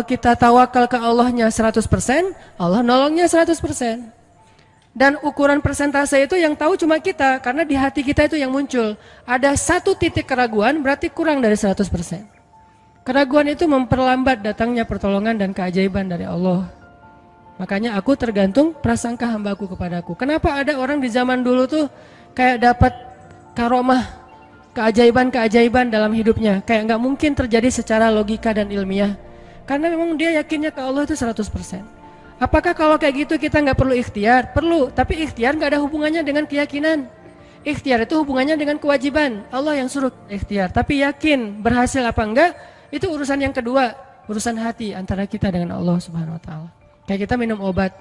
kita tawakal ke Allahnya 100%, Allah nolongnya 100%. Dan ukuran persentase itu yang tahu cuma kita, karena di hati kita itu yang muncul. Ada satu titik keraguan, berarti kurang dari 100%. Keraguan itu memperlambat datangnya pertolongan dan keajaiban dari Allah. Makanya aku tergantung prasangka hambaku kepadaku. Kenapa ada orang di zaman dulu tuh kayak dapat karomah, keajaiban-keajaiban dalam hidupnya. Kayak nggak mungkin terjadi secara logika dan ilmiah. Karena memang dia yakinnya ke Allah itu 100%. Apakah kalau kayak gitu kita nggak perlu ikhtiar? Perlu, tapi ikhtiar nggak ada hubungannya dengan keyakinan. Ikhtiar itu hubungannya dengan kewajiban. Allah yang suruh ikhtiar, tapi yakin berhasil apa enggak, itu urusan yang kedua. Urusan hati antara kita dengan Allah Subhanahu Wa Taala. Kayak kita minum obat.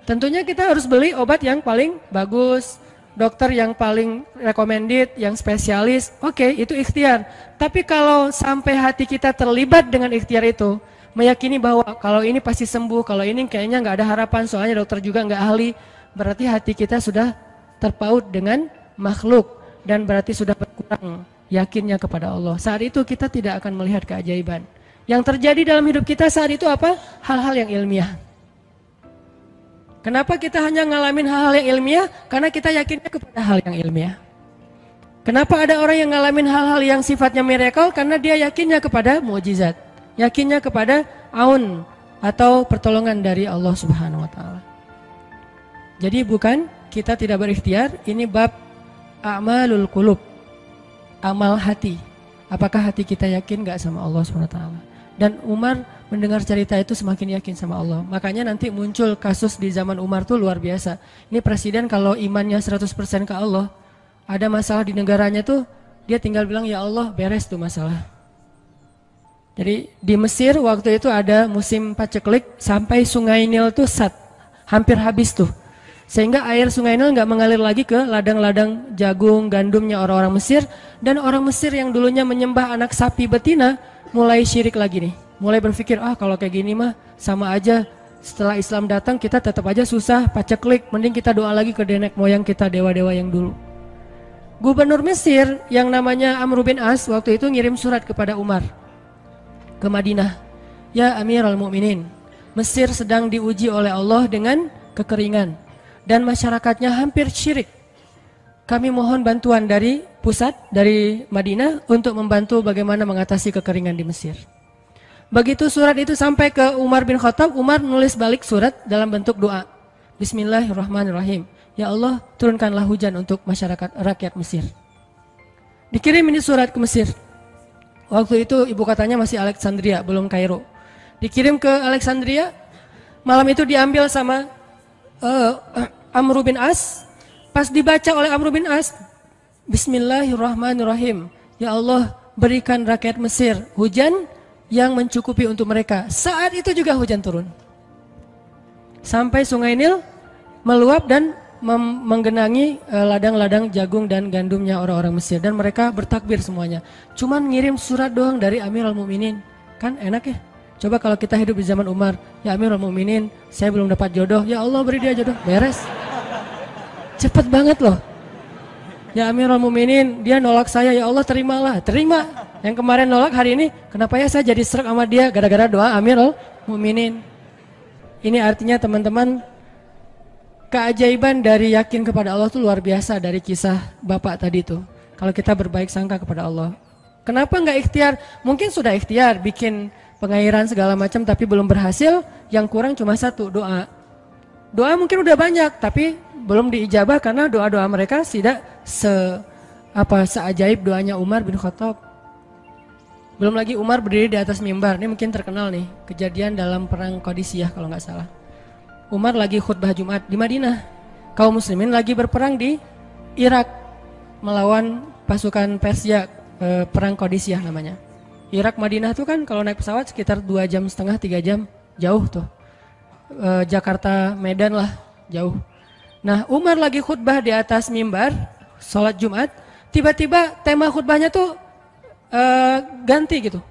Tentunya kita harus beli obat yang paling bagus, dokter yang paling recommended, yang spesialis. Oke, itu ikhtiar. Tapi kalau sampai hati kita terlibat dengan ikhtiar itu, meyakini bahwa kalau ini pasti sembuh, kalau ini kayaknya nggak ada harapan, soalnya dokter juga nggak ahli, berarti hati kita sudah terpaut dengan makhluk dan berarti sudah berkurang yakinnya kepada Allah. Saat itu kita tidak akan melihat keajaiban. Yang terjadi dalam hidup kita saat itu apa? Hal-hal yang ilmiah. Kenapa kita hanya ngalamin hal-hal yang ilmiah? Karena kita yakinnya kepada hal yang ilmiah. Kenapa ada orang yang ngalamin hal-hal yang sifatnya miracle? Karena dia yakinnya kepada mukjizat. Yakinnya kepada aun atau pertolongan dari Allah Subhanahu Wa Taala. Jadi bukan kita tidak berikhtiar, ini bab a'malul qulub, amal hati. Apakah hati kita yakin gak sama Allah Subhanahu Wa Taala? Dan Umar mendengar cerita itu semakin yakin sama Allah. Makanya nanti muncul kasus di zaman Umar tuh luar biasa. Ini presiden kalau imannya 100% ke Allah, ada masalah di negaranya tuh dia tinggal bilang ya Allah beres tuh masalah. Jadi di Mesir waktu itu ada musim paceklik sampai sungai Nil tuh hampir habis tuh. Sehingga air sungai Nil nggak mengalir lagi ke ladang-ladang jagung, gandumnya orang-orang Mesir. Dan orang Mesir yang dulunya menyembah anak sapi betina mulai syirik lagi nih. Mulai berpikir, kalau kayak gini mah sama aja. Setelah Islam datang kita tetap aja susah, paceklik. Mending kita doa lagi ke nenek moyang kita, dewa-dewa yang dulu. Gubernur Mesir yang namanya Amr bin As waktu itu ngirim surat kepada Umar ke Madinah. Ya Amirul Mukminin, Mesir sedang diuji oleh Allah dengan kekeringan dan masyarakatnya hampir syirik. Kami mohon bantuan dari pusat, dari Madinah untuk membantu bagaimana mengatasi kekeringan di Mesir. Begitu surat itu sampai ke Umar bin Khattab, Umar nulis balik surat dalam bentuk doa. Bismillahirrahmanirrahim. Ya Allah, turunkanlah hujan untuk masyarakat rakyat Mesir. Dikirim ini surat ke Mesir. Waktu itu ibu katanya masih Alexandria, belum Kairo. Dikirim ke Alexandria, malam itu diambil sama Amr bin As. Pas dibaca oleh Amr bin As, Bismillahirrahmanirrahim. Ya Allah, berikan rakyat Mesir hujan yang mencukupi untuk mereka. Saat itu juga hujan turun. Sampai sungai Nil meluap dan menggenangi ladang-ladang jagung dan gandumnya orang-orang Mesir. Dan mereka bertakbir semuanya. Cuman ngirim surat doang dari Amirul Mukminin. Kan enak ya? Coba kalau kita hidup di zaman Umar. Ya Amirul Mukminin, saya belum dapat jodoh. Ya Allah beri dia jodoh. Beres. Cepet banget loh. Ya Amirul Mukminin, dia nolak saya. Ya Allah terimalah. Terima. Yang kemarin nolak hari ini, kenapa ya saya jadi serak sama dia? Gara-gara doa Amirul Mukminin. Ini artinya teman-teman, keajaiban dari yakin kepada Allah itu luar biasa dari kisah bapak tadi tuh. Kalau kita berbaik sangka kepada Allah. Kenapa nggak ikhtiar? Mungkin sudah ikhtiar, bikin pengairan segala macam tapi belum berhasil. Yang kurang cuma satu, doa. Doa mungkin udah banyak tapi belum diijabah karena doa-doa mereka tidak seajaib doanya Umar bin Khattab. Belum lagi Umar berdiri di atas mimbar. Ini mungkin terkenal nih, kejadian dalam perang Qadisiyah kalau nggak salah. Umar lagi khutbah Jumat di Madinah. Kaum muslimin lagi berperang di Irak melawan pasukan Persia, perang Qadisiyah namanya. Irak Madinah tuh kan kalau naik pesawat sekitar 2,5 jam, 3 jam, jauh tuh. Jakarta Medan lah, jauh. Nah, Umar lagi khutbah di atas mimbar, sholat Jumat, tiba-tiba tema khutbahnya tuh ganti gitu.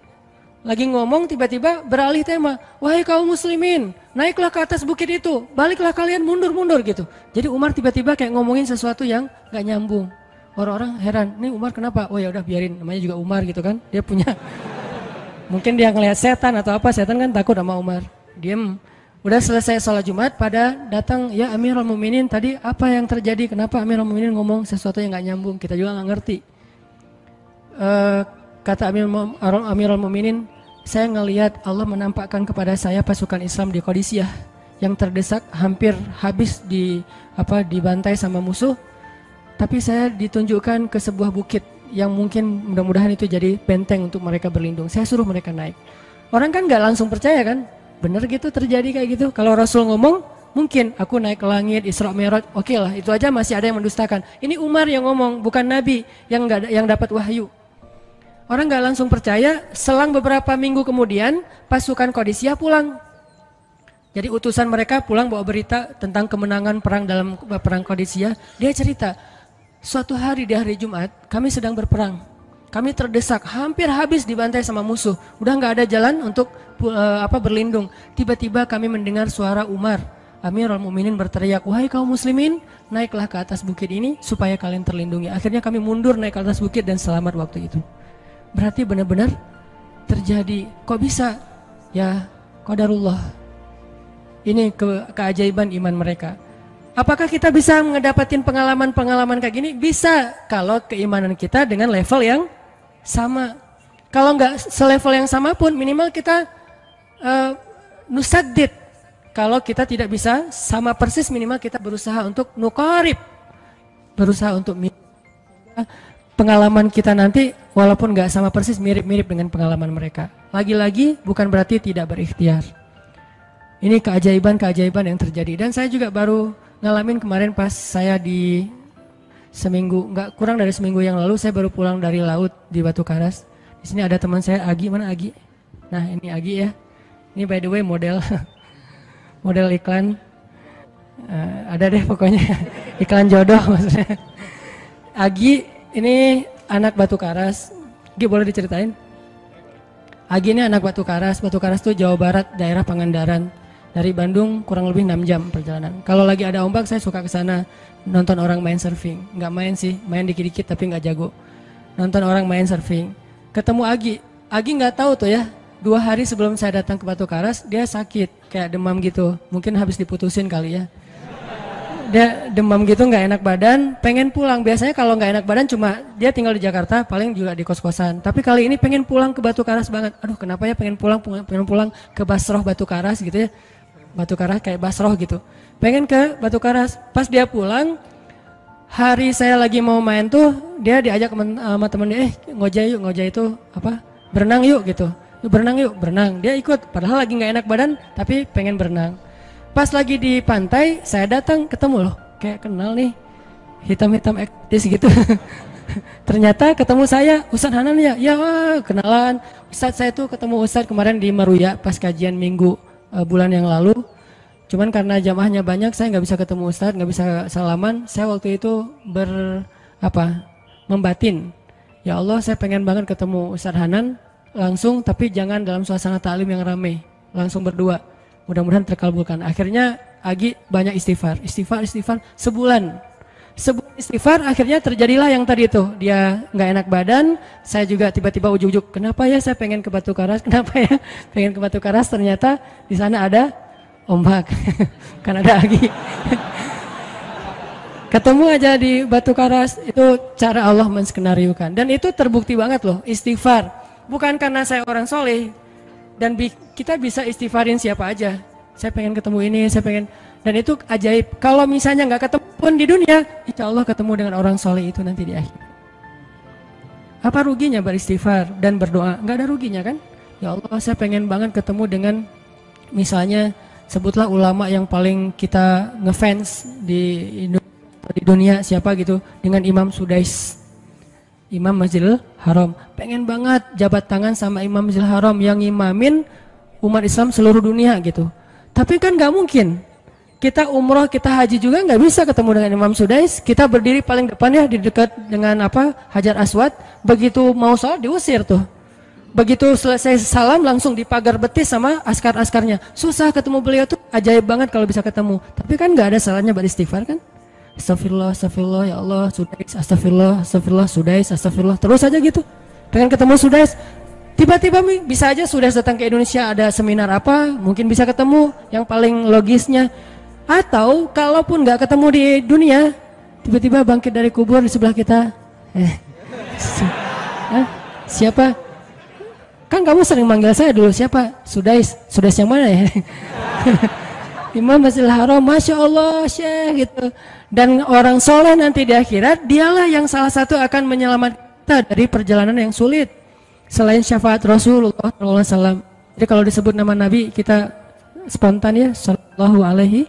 Lagi ngomong tiba-tiba beralih tema. Wahai kaum muslimin, naiklah ke atas bukit itu, baliklah kalian mundur-mundur gitu. Jadi Umar tiba-tiba kayak ngomongin sesuatu yang gak nyambung. Orang-orang heran, nih Umar kenapa? Oh ya udah biarin, namanya juga Umar gitu kan. Dia punya Mungkin dia ngelihat setan atau apa, setan kan takut sama Umar. Diem. Udah selesai sholat Jumat, pada datang, ya Amirul Mukminin, tadi apa yang terjadi? Kenapa Amirul Mukminin ngomong sesuatu yang nggak nyambung? Kita juga nggak ngerti. Kata Amirul Mukminin, saya ngelihat Allah menampakkan kepada saya pasukan Islam di Qadisiyah yang terdesak, hampir habis dibantai sama musuh. Tapi saya ditunjukkan ke sebuah bukit yang mungkin mudah-mudahan itu jadi benteng untuk mereka berlindung. Saya suruh mereka naik. Orang kan nggak langsung percaya kan? Bener gitu terjadi kayak gitu. Kalau Rasul ngomong, mungkin aku naik ke langit, Isra Mi'raj, oke lah, itu aja masih ada yang mendustakan. Ini Umar yang ngomong, bukan Nabi yang dapat wahyu. Orang nggak langsung percaya. Selang beberapa minggu kemudian, pasukan Qadisiyah pulang. Jadi utusan mereka pulang bawa berita tentang kemenangan perang dalam perang Qadisiyah. Dia cerita, suatu hari di hari Jumat, kami sedang berperang. Kami terdesak, hampir habis dibantai sama musuh. Udah nggak ada jalan untuk berlindung. Tiba-tiba kami mendengar suara Umar. Amirul Mukminin berteriak, wahai kaum muslimin, naiklah ke atas bukit ini supaya kalian terlindungi. Akhirnya kami mundur naik ke atas bukit dan selamat waktu itu. Berarti benar-benar terjadi. Kok bisa? Ya, qadarullah. Ini keajaiban iman mereka. Apakah kita bisa ngedapatin pengalaman-pengalaman kayak gini? Bisa, kalau keimanan kita dengan level yang sama. Kalau nggak selevel yang sama pun minimal kita nusaddid. Kalau kita tidak bisa sama persis, minimal kita berusaha untuk nuqarib, berusaha untuk pengalaman kita nanti walaupun nggak sama persis, mirip-mirip dengan pengalaman mereka. Lagi-lagi bukan berarti tidak berikhtiar. Ini keajaiban-keajaiban yang terjadi. Dan saya juga baru ngalamin kemarin pas saya di seminggu, nggak kurang dari seminggu yang lalu, saya baru pulang dari laut di Batu Karas. Di sini ada teman saya, Agi. Mana Agi? Nah, ini Agi ya. Ini by the way model model iklan. Ada deh pokoknya iklan jodoh maksudnya. Agi ini anak Batu Karas. Agi boleh diceritain? Agi ini anak Batu Karas. Batu Karas itu Jawa Barat, daerah Pangandaran. Dari Bandung kurang lebih 6 jam perjalanan. Kalau lagi ada ombak saya suka ke sana nonton orang main surfing. Nggak main sih, main dikit-dikit tapi nggak jago. Nonton orang main surfing. Ketemu Agi. Agi nggak tahu tuh ya. 2 hari sebelum saya datang ke Batu Karas dia sakit kayak demam gitu. Mungkin habis diputusin kali ya. Dia demam gitu, nggak enak badan, pengen pulang. Biasanya kalau nggak enak badan cuma dia tinggal di Jakarta, paling juga di kos-kosan. Tapi kali ini pengen pulang ke Batu Karas banget. Aduh, kenapa ya pengen pulang ke Basroh Batu Karas gitu ya. Batu Karas kayak Basroh gitu. Pengen ke Batu Karas. Pas dia pulang, hari saya lagi mau main tuh, dia diajak sama temen dia, ngojek itu berenang yuk gitu. Berenang yuk, berenang. Dia ikut, padahal lagi nggak enak badan, tapi pengen berenang. Pas lagi di pantai, saya datang ketemu loh, kayak kenal nih, hitam-hitam ektis gitu. Ternyata ketemu saya, Ustadz Hanan ya, ya kenalan. Ustadz saya tuh ketemu Ustadz kemarin di Meruya pas kajian minggu bulan yang lalu. Cuman karena jamaahnya banyak, saya nggak bisa ketemu Ustadz, nggak bisa salaman. Saya waktu itu membatin, ya Allah saya pengen banget ketemu Ustadz Hanan langsung, tapi jangan dalam suasana ta'lim yang ramai, langsung berdua. Mudah-mudahan terkabulkan. Akhirnya Agi banyak istighfar sebulan istighfar, akhirnya terjadilah yang tadi itu. Dia nggak enak badan, saya juga tiba-tiba ujuk-ujuk, kenapa ya saya pengen ke Batu Karas, kenapa ya pengen ke Batu Karas, ternyata di sana ada ombak, kan ada Agi. Ketemu aja di Batu Karas, itu cara Allah menskenariokan. Dan itu terbukti banget loh, istighfar. Bukan karena saya orang soleh, dan kita bisa istighfarin siapa aja. Saya pengen ketemu ini, saya pengen. Dan itu ajaib. Kalau misalnya nggak ketemu pun di dunia, insya Allah ketemu dengan orang soleh itu nanti di akhir. Apa ruginya beristighfar dan berdoa? Nggak ada ruginya kan? Ya Allah, saya pengen banget ketemu dengan, misalnya sebutlah ulama yang paling kita ngefans di dunia siapa gitu, dengan Imam Sudais, Imam Masjidil Haram. Pengen banget jabat tangan sama Imam Masjidil Haram yang ngimamin umat Islam seluruh dunia gitu. Tapi kan nggak mungkin. Kita umroh, kita haji juga nggak bisa ketemu dengan Imam Sudais. Kita berdiri paling depan ya, di dekat dengan Hajar Aswad. Begitu mau sholat diusir tuh. Begitu selesai salam langsung dipagar betis sama askar-askarnya. Susah ketemu beliau tuh, ajaib banget kalau bisa ketemu. Tapi kan nggak ada salahnya beristighfar kan? Astagfirullah, astagfirullah, ya Allah, Sudais, astagfirullah, astagfirullah, Sudais, astagfirullah. Terus aja gitu. Pengen ketemu Sudais. tiba-tiba bisa aja sudah datang ke Indonesia, ada seminar apa, mungkin bisa ketemu yang paling logisnya. Atau kalaupun nggak ketemu di dunia, tiba-tiba bangkit dari kubur di sebelah kita. Siapa? Kan kamu sering manggil saya dulu, siapa? Sudais yang mana ya? Imam Masjidil Haram, Masya Allah Syekh gitu. Dan orang soleh nanti di akhirat, dialah yang salah satu akan menyelamatkan kita dari perjalanan yang sulit. Selain syafaat Rasulullah SAW. Jadi kalau disebut nama Nabi, kita spontan ya, Sallallahu Alaihi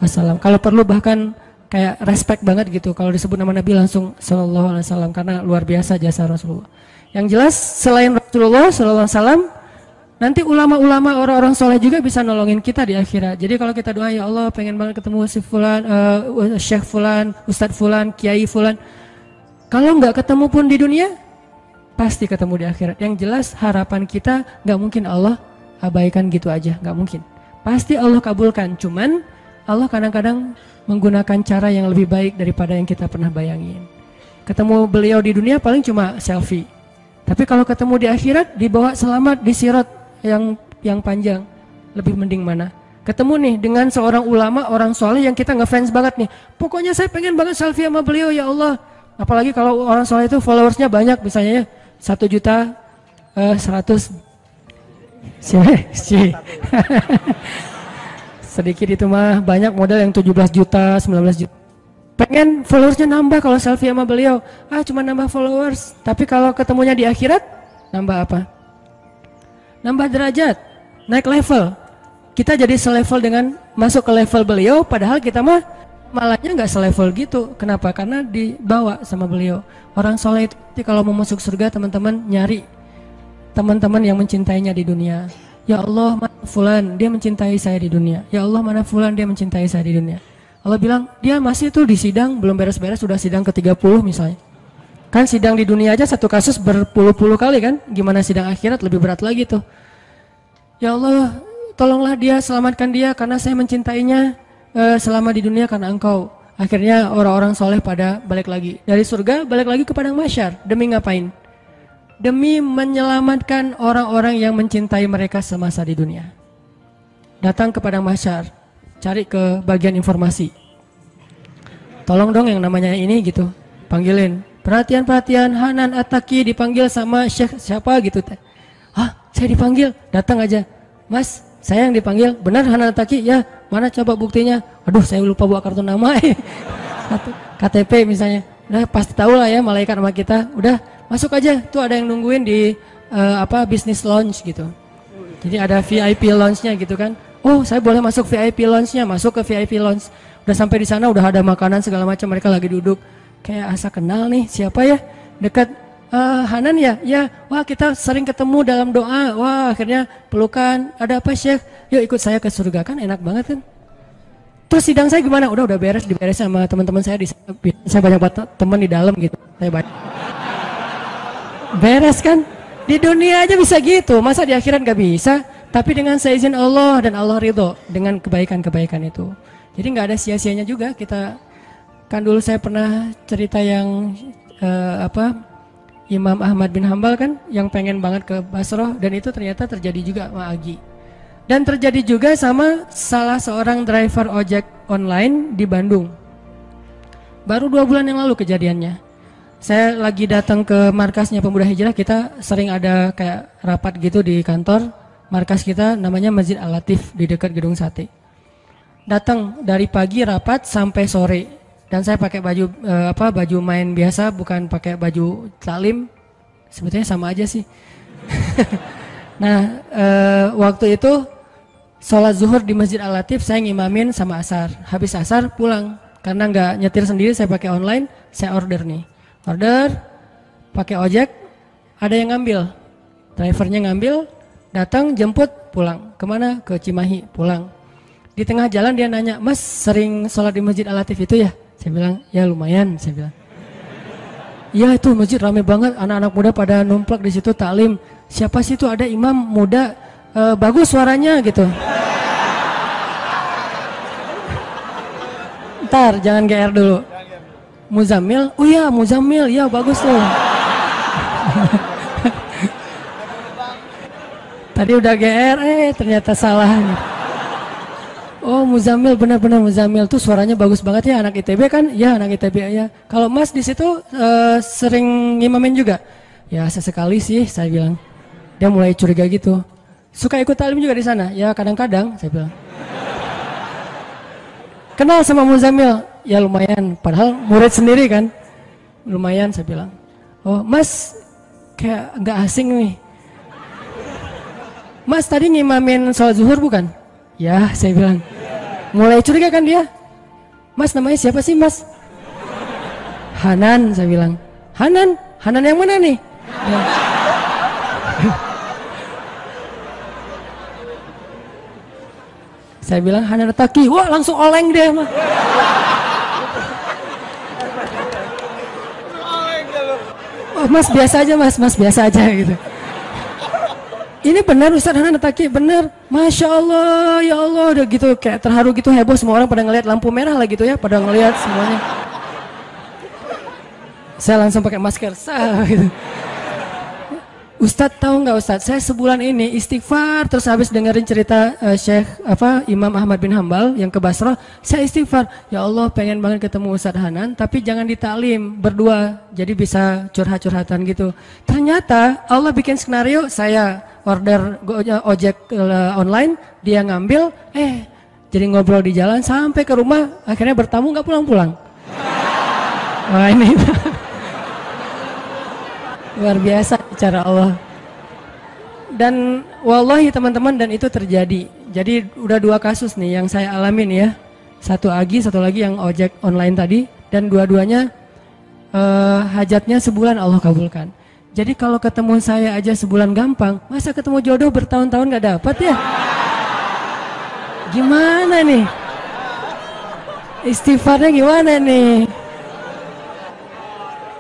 Wasallam. Kalau perlu bahkan kayak respect banget gitu. Kalau disebut nama Nabi langsung Sallallahu Alaihi Wasallam, karena luar biasa jasa Rasulullah. Yang jelas selain Rasulullah Sallallahu Alaihi Wasallam, nanti ulama-ulama orang-orang soleh juga bisa nolongin kita di akhirat. Jadi kalau kita doa, ya Allah pengen banget ketemu si Fulan, Syekh Fulan, Ustadz Fulan, Kiai Fulan. Kalau nggak ketemu pun di dunia, pasti ketemu di akhirat. Yang jelas harapan kita nggak mungkin Allah abaikan gitu aja, nggak mungkin. Pasti Allah kabulkan. Cuman Allah kadang-kadang menggunakan cara yang lebih baik daripada yang kita pernah bayangin. Ketemu beliau di dunia paling cuma selfie. Tapi kalau ketemu di akhirat, dibawa selamat di sirat yang panjang, lebih mending mana? Ketemu nih dengan seorang ulama, orang soleh yang kita ngefans banget nih. Pokoknya saya pengen banget selfie sama beliau, ya Allah. Apalagi kalau orang soleh itu followersnya banyak, misalnya ya 1.100.000. Sedikit itu mah, banyak model yang 17 juta, 19 juta. Pengen followersnya nambah kalau selfie sama beliau. Cuma nambah followers. Tapi kalau ketemunya di akhirat, nambah apa? Nambah derajat, naik level. Kita jadi selevel dengan masuk ke level beliau, padahal kita mah malahnya nggak selevel gitu. Kenapa? Karena dibawa sama beliau. Orang soleh itu kalau mau masuk surga, teman-teman nyari teman-teman yang mencintainya di dunia. Ya Allah, mana Fulan, dia mencintai saya di dunia. Ya Allah, mana Fulan, dia mencintai saya di dunia. Allah bilang, dia masih tuh di sidang, belum beres-beres, sudah sidang ke-30 misalnya. Kan sidang di dunia aja satu kasus berpuluh-puluh kali kan, gimana sidang akhirat lebih berat lagi tuh. Ya Allah, tolonglah dia, selamatkan dia, karena saya mencintainya selama di dunia karena Engkau. Akhirnya orang-orang soleh pada balik lagi. Dari surga, balik lagi ke padang mahsyar. Demi ngapain? Demi menyelamatkan orang-orang yang mencintai mereka semasa di dunia. Datang ke padang mahsyar, cari ke bagian informasi. Tolong dong yang namanya ini gitu, panggilin. Perhatian, Hanan At-Taki dipanggil sama Syekh siapa gitu. Saya dipanggil, datang aja. Mas, saya yang dipanggil, benar Hanan At-Taki? Ya, mana coba buktinya? Aduh, saya lupa bawa kartu nama. KTP misalnya. Udah pasti tahu lah ya malaikat sama kita. Udah, masuk aja. Tuh ada yang nungguin di business lounge gitu. Jadi ada VIP lounge-nya gitu kan. Oh, saya boleh masuk VIP lounge-nya, masuk ke VIP lounge. Udah sampai di sana, udah ada makanan segala macam, mereka lagi duduk. Kayak asa kenal nih, siapa ya? Dekat Hanan ya? Ya, wah kita sering ketemu dalam doa. Wah, akhirnya pelukan. Ada apa Syekh? Yuk ikut saya ke surga, kan enak banget kan? Terus sidang saya gimana? Udah diberes sama teman-teman saya di sana. Saya banyak teman di dalam gitu. Saya banyak. Beres kan? Di dunia aja bisa gitu, masa di akhirat gak bisa? Tapi dengan seizin Allah dan Allah ridho dengan kebaikan-kebaikan itu. Jadi nggak ada sia-sianya juga kita. Kan dulu saya pernah cerita yang Imam Ahmad bin Hambal kan, yang pengen banget ke Basrah, dan itu ternyata terjadi juga sama Agi. Dan terjadi juga sama salah seorang driver ojek online di Bandung. Baru 2 bulan yang lalu kejadiannya. Saya lagi datang ke markasnya Pemuda Hijrah, kita sering ada kayak rapat gitu di kantor. Markas kita namanya Masjid Al-Latif di dekat Gedung Sate. Datang dari pagi rapat sampai sore. Dan saya pakai baju main biasa, bukan pakai baju taklim. Sebetulnya sama aja sih. Nah, waktu itu sholat zuhur di Masjid Al-Latif, saya ngimamin sama asar. Habis asar pulang. Karena nggak nyetir sendiri, saya pakai online, saya order nih. Order, pakai ojek, ada yang ngambil. Drivernya ngambil, datang, jemput, pulang. Kemana? Ke Cimahi, pulang. Di tengah jalan dia nanya, Mas sering sholat di Masjid Al-Latif itu ya? Saya bilang, ya lumayan, saya bilang. Iya itu masjid rame banget, anak-anak muda pada numplak di situ taklim. Siapa sih itu, ada imam muda, bagus suaranya gitu. Ntar jangan GR dulu. Muzammil, oh iya Muzammil, ya bagus tuh. Tadi udah GR, ternyata salah. Oh Muzamil, benar-benar Muzamil tuh suaranya bagus banget ya, anak ITB kan? Ya anak ITB ya. Kalau Mas di situ sering ngimamin juga? Ya sesekali sih saya bilang. Dia mulai curiga gitu. Suka ikut talim juga di sana? Ya kadang-kadang saya bilang. Kenal sama Muzamil? Ya lumayan, padahal murid sendiri kan. Lumayan saya bilang. Oh Mas kayak nggak asing nih. Mas tadi ngimamin sholat zuhur bukan? Ya saya bilang. Mulai curiga kan dia. Mas namanya siapa sih Mas? Hanan saya bilang. Hanan? Hanan yang mana nih? Ya. Saya bilang Hanan Taki. Wah langsung oleng dia mah. Oh, Mas biasa aja Mas biasa aja gitu. Ini benar Ustaz Hanan Taki, benar. Masya Allah, ya Allah, udah gitu kayak terharu gitu, heboh, semua orang pada ngelihat lampu merah lah gitu ya, pada ngelihat semuanya. Saya langsung pakai masker, gitu. Ustadz tahu nggak Ustadz, saya sebulan ini istighfar terus habis dengerin cerita Imam Ahmad bin Hambal yang ke Basrah, saya istighfar, ya Allah pengen banget ketemu Ustadz Hanan, tapi jangan ditaklim berdua, jadi bisa curhat-curhatan gitu. Ternyata Allah bikin skenario, saya order ojek online, dia ngambil, jadi ngobrol di jalan sampai ke rumah, akhirnya bertamu nggak pulang-pulang. Wah ini luar biasa cara Allah. Dan wallahi teman-teman, dan itu terjadi. Jadi udah 2 kasus nih yang saya alamin ya. Satu lagi yang ojek online tadi, dan dua-duanya hajatnya sebulan Allah kabulkan. Jadi kalau ketemu saya aja sebulan gampang, masa ketemu jodoh bertahun-tahun gak dapat ya? Gimana nih? Istighfarnya gimana nih?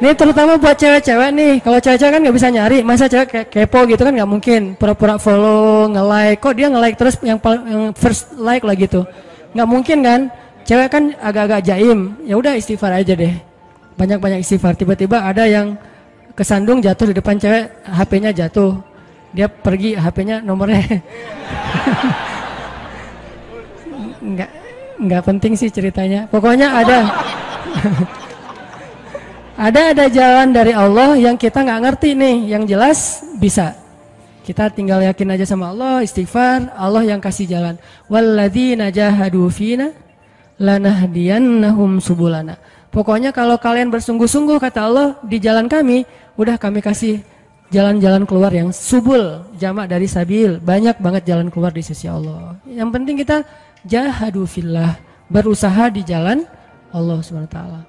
Ini terutama buat cewek-cewek nih. Kalau cewek-cewek kan nggak bisa nyari, masa cewek kayak kepo gitu kan nggak mungkin. Pura-pura follow, nge-like. Kok dia nge-like terus yang first like lah gitu? Nggak mungkin kan? Cewek kan agak-agak jaim. Ya udah istighfar aja deh. Banyak-banyak istighfar. Tiba-tiba ada yang kesandung jatuh di depan cewek, HP-nya jatuh. Dia pergi, HP-nya nomornya. Nggak penting sih ceritanya. Pokoknya ada. Ada jalan dari Allah yang kita nggak ngerti nih, yang jelas bisa. Kita tinggal yakin aja sama Allah, istighfar, Allah yang kasih jalan. Walladzina jahadu fina lanahdiyannahum subulana. Pokoknya kalau kalian bersungguh-sungguh kata Allah di jalan kami, udah kami kasih jalan-jalan keluar yang subul, jamak dari sabil, banyak banget jalan keluar di sisi Allah. Yang penting kita jahadu fillah, berusaha di jalan Allah Subhanahu wa taala.